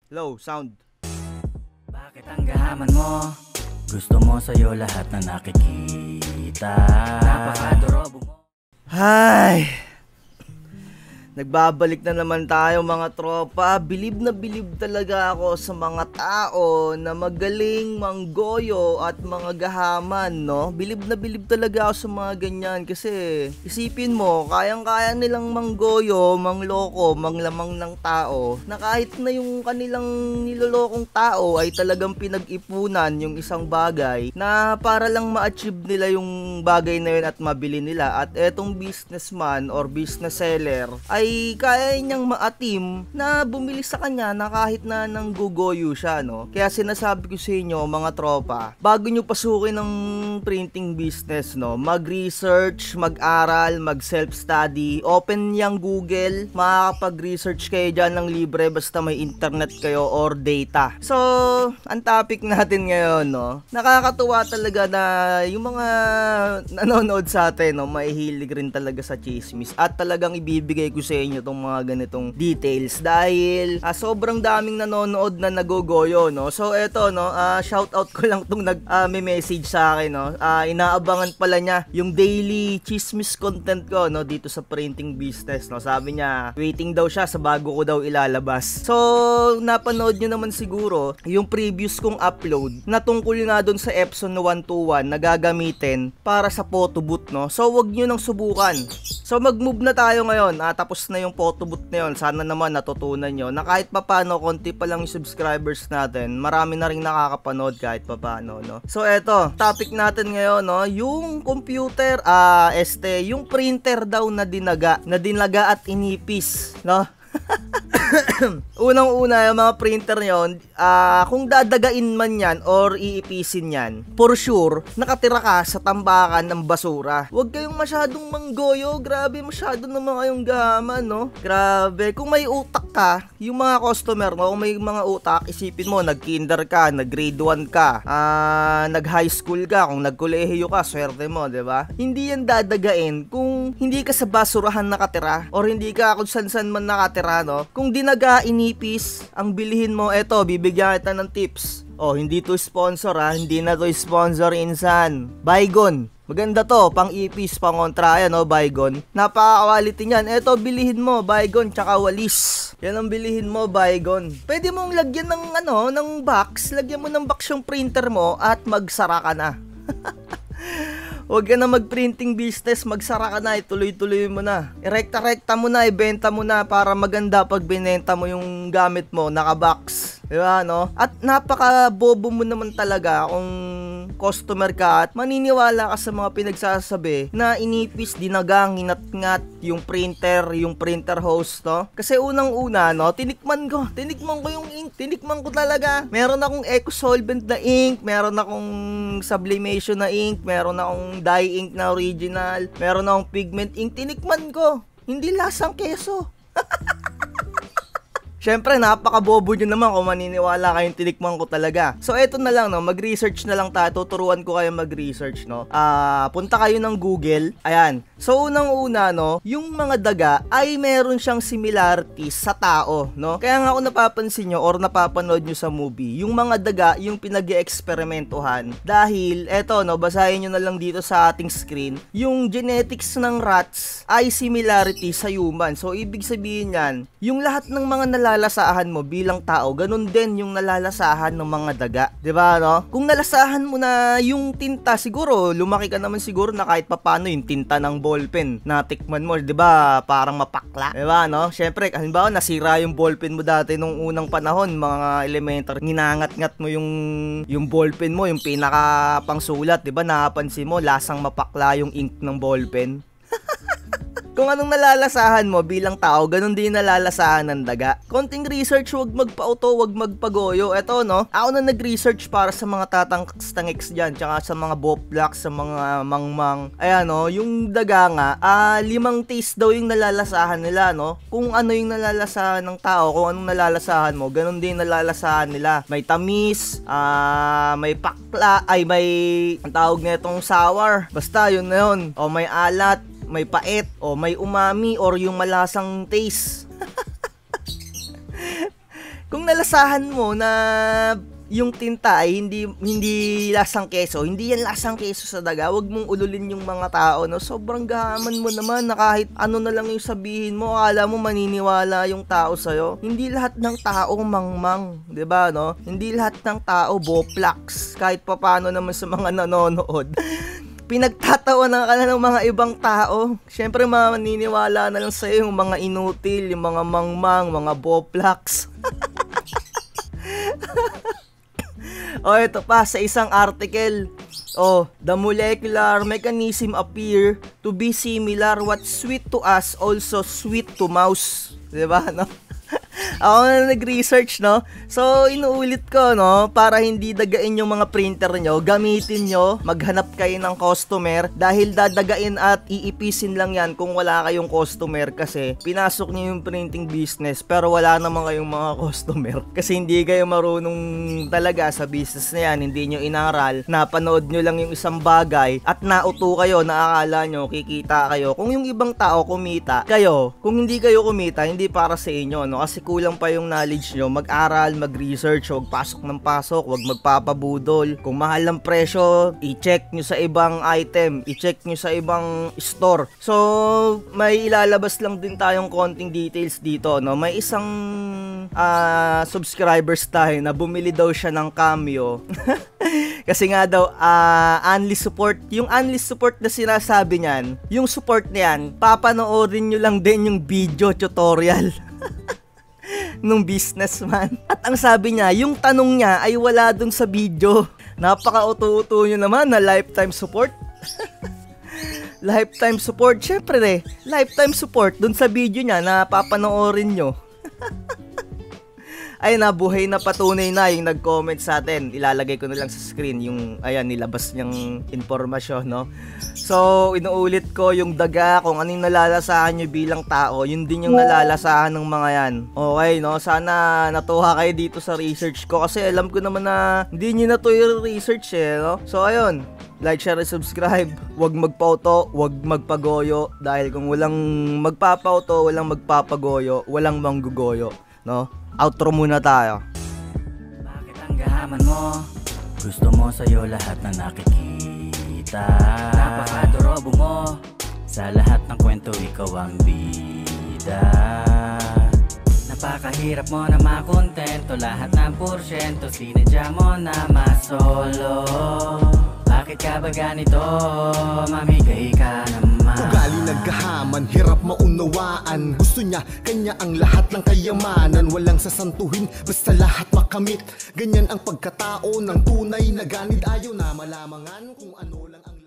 Low sound. Bakit ang gahaman mo? Gusto mo sa'yo lahat na nakikita. Napakadorobo mo. Hay! Nagbabalik na naman tayo mga tropa. Bilib na bilib talaga ako sa mga tao na magaling manggoyo at mga gahaman, no? Bilib na bilib talaga ako sa mga ganyan kasi isipin mo, kayang-kaya nilang manggoyo, mangloko, manglamang ng tao na kahit na yung kanilang nilolokong tao ay talagang pinag-ipunan yung isang bagay na para lang ma-achieve nila yung bagay na yun at mabili nila. At etong businessman or business seller ay kaya niyang maatim na bumili sa kanya na kahit na nang gugoyo siya, no? Kaya sinasabi ko sa inyo mga tropa, bago nyo pasukin ng printing business, no, mag-research, mag-aral, mag-self-study, open yang Google, makakapag-research kayo dyan ng libre basta may internet kayo or data. So, ang topic natin ngayon, no, nakakatuwa talaga na yung mga nanonood sa atin, no, mahihilig rin talaga sa chismis at talagang ibibigay ko sa inyo tong mga ganitong details dahil sobrang daming nanonood na nagogoyo, no. So eto, no, shout out ko lang tong may message sa akin, no. Inaabangan pala niya yung daily chismis content ko, no, dito sa printing business, no. Sabi niya waiting daw siya sa bago ko daw ilalabas. So napanood niyo naman siguro yung previous kong upload na tungkol nga doon sa Epson 121 na gagamitin para sa photo booth, no. So wag niyo nang subukan. So mag-move na tayo ngayon. Tapos na yung photo booth na yun. Sana naman natutunan nyo na kahit papano, konti pa lang yung subscribers natin, marami na rin nakakapanood kahit papano, no. So eto, topic natin ngayon, no, yung computer, yung printer daw na dinaga at inipis, no. Unang-una, yung mga printer nyon, kung dadagain man yan or iipisin yan, for sure, nakatira ka sa tambakan ng basura. Huwag kayong masyadong manggoyo. Grabe, masyado naman kayong gahaman, no? Grabe, kung may utak ka, yung mga customer mo, kung may mga utak, isipin mo, nag-kinder ka, nag-grade 1 ka, nag-high school ka, kung nag-kolehiyo ka, swerte mo, diba? Hindi yan dadagain kung hindi ka sa basurahan nakatira or hindi ka kung san-san man nakatira, no? Kung dinaga, inipis, ang bilihin mo, eto, bibigyan kita ng tips. Hindi to sponsor, hindi na to sponsor, insan. Baygon. Maganda to, pang ipis, pang kontra, no, Baygon. Napaka-quality niyan. Eto, bilihin mo, Baygon, tsaka walis. Yan ang bilihin mo, Baygon. Pwede mong lagyan ng, ng box. Lagyan mo ng box yung printer mo at magsara ka na. Huwag ka na mag-printing business, magsara ka na, ituloy-tuloy mo na. Irekta-rekta mo na, ibenta mo na para maganda pag binenta mo yung gamit mo, naka-box. Diba, no? At napaka-bobo mo naman talaga kung customer ka at maniniwala ka sa mga pinagsasabi na inipis, dinagang, nginat-ngat yung printer host, no? Kasi unang-una, no, tinikman ko yung ink, tinikman ko talaga. Meron akong eco solvent na ink, meron akong sublimation na ink, meron akong dye ink na original, meron akong pigment ink, tinikman ko. Hindi lasang keso. Siyempre, napaka-bobo nyo naman kung maniniwala kayong tinikman ko talaga. So, eto na lang, no, mag-research na lang tayo. Tuturuan ko kayo mag-research, no. Punta kayo ng Google. Ayan. So, unang-una, no, yung mga daga ay meron siyang similarities sa tao, no. Kaya nga ako napapansin nyo or napapanood nyo sa movie, yung mga daga, yung pinag-e-eksperimentuhan. Dahil, eto, no, basahin nyo na lang dito sa ating screen, yung genetics ng rats ay similarity sa human. So, ibig sabihin yan, yung lahat ng mga nalalasahan mo bilang tao, ganun din yung nalalasahan ng mga daga. 'Di ba, no? Kung nalasahan mo na yung tinta, siguro lumaki ka naman siguro na kahit papaano yung tinta ng ballpen na tikman mo, 'di ba? Parang mapakla. 'Di ba, no? Syempre, halimbawa nasira yung ballpen mo dati nung unang panahon, mga elementary, ginangat-ngat mo yung ballpen mo, yung pinaka pangsulat, 'di ba? Napansin mo lasang mapakla yung ink ng ballpen. Kung anong nalalasahan mo bilang tao, ganun din nalalasahan ng daga. Konting research, wag magpa-auto, wag magpagoyo. Eto, no, ako na nag-research para sa mga tatangks-tangeks dyan, tsaka sa mga boplaks, sa mga mangmang. Ayan, no, yung daga nga, 5 taste daw yung nalalasahan nila, no. Kung ano yung nalalasahan ng tao, kung anong nalalasahan mo, ganun din nalalasahan nila. May tamis, may pakla, may, ang tawag na itong sour. Basta, yun na yun. O may alat, may pait, o may umami, or yung malasang taste. Kung nalasahan mo na yung tinta ay hindi lasang keso, hindi yan lasang keso sa daga, wag mong ululin yung mga tao, no? Sobrang gahaman mo naman na kahit ano na lang yung sabihin mo, akala mo maniniwala yung tao sa'yo. Hindi lahat ng tao mangmang, 'di ba, no? Hindi lahat ng tao boplax, kahit papano naman sa mga nanonood. Pinagtatawanan ka na ng mga ibang tao. Siyempre, maniniwala na lang sa'yo yung mga inutil, yung mga mangmang, mga boplax. Ito pa, sa isang article. The molecular mechanism appear to be similar. What's sweet to us, also sweet to mouse. Diba, no? Ako na nag-research, no? So, inuulit ko, no? Para hindi dagain yung mga printer nyo, gamitin nyo, maghanap kayo ng customer, dahil dadagain at iipisin lang yan kung wala kayong customer, kasi pinasok nyo yung printing business pero wala naman kayong mga customer. Kasi hindi kayo marunong talaga sa business na yan, hindi nyo inaral, napanood nyo lang yung isang bagay at nauto kayo, naakala nyo, kikita kayo. Kung yung ibang tao kumita, kayo, kung hindi kayo kumita, hindi para sa inyo, no? Kasi kulang pa yung knowledge nyo, mag-aral, mag-research, huwag pasok ng pasok, huwag magpapabudol. Kung mahal ng presyo, i-check nyo sa ibang item, i-check nyo sa ibang store. So, may ilalabas lang din tayong konting details dito, no? May isang subscribers tayo na bumili daw siya ng Cameo. Kasi nga daw, unli support. Yung unli support na sinasabi niyan, yung support niyan, papanoorin nyo lang din yung video tutorial nung businessman. At ang sabi niya, yung tanong niya ay wala dun sa video. Napaka-uto-uto nyo naman na lifetime support. Lifetime support, syempre lifetime support dun sa video niya na papanoorin nyo. Ay, nabuhay na patunay na yung nag-comment sa atin. Ilalagay ko na lang sa screen yung, ayan, nilabas niyang informasyon, no? So, inuulit ko yung daga, kung anong nalalasahan nyo bilang tao, yun din yung nalalasahan ng mga yan. Okay, no? Sana natuwa kayo dito sa research ko, kasi alam ko naman na hindi nyo na to yung research, no? So, ayun, like, share, and subscribe. Huwag magpauto, huwag magpagoyo, dahil kung walang magpapauto, walang magpapagoyo, walang manggugoyo, no? Outro muna tayo. Bakit ang gahaman mo? Gusto mo sa'yo lahat na nakikita. Napakadorobo mo. Sa lahat ng kwento ikaw ang bida. Napakahirap mo na makontento. Lahat ng porsyento sinadya mo na masolo. Bakit ka ba ganito? Mamigay ka naman. Ugali nagkahaman, hirap maunawaan. Gusto niya, kanya ang lahat ng kayamanan. Walang sasantuhin, basta lahat makamit. Ganyan ang pagkatao ng tunay na ganid. Ayaw na malamangan kung ano lang ang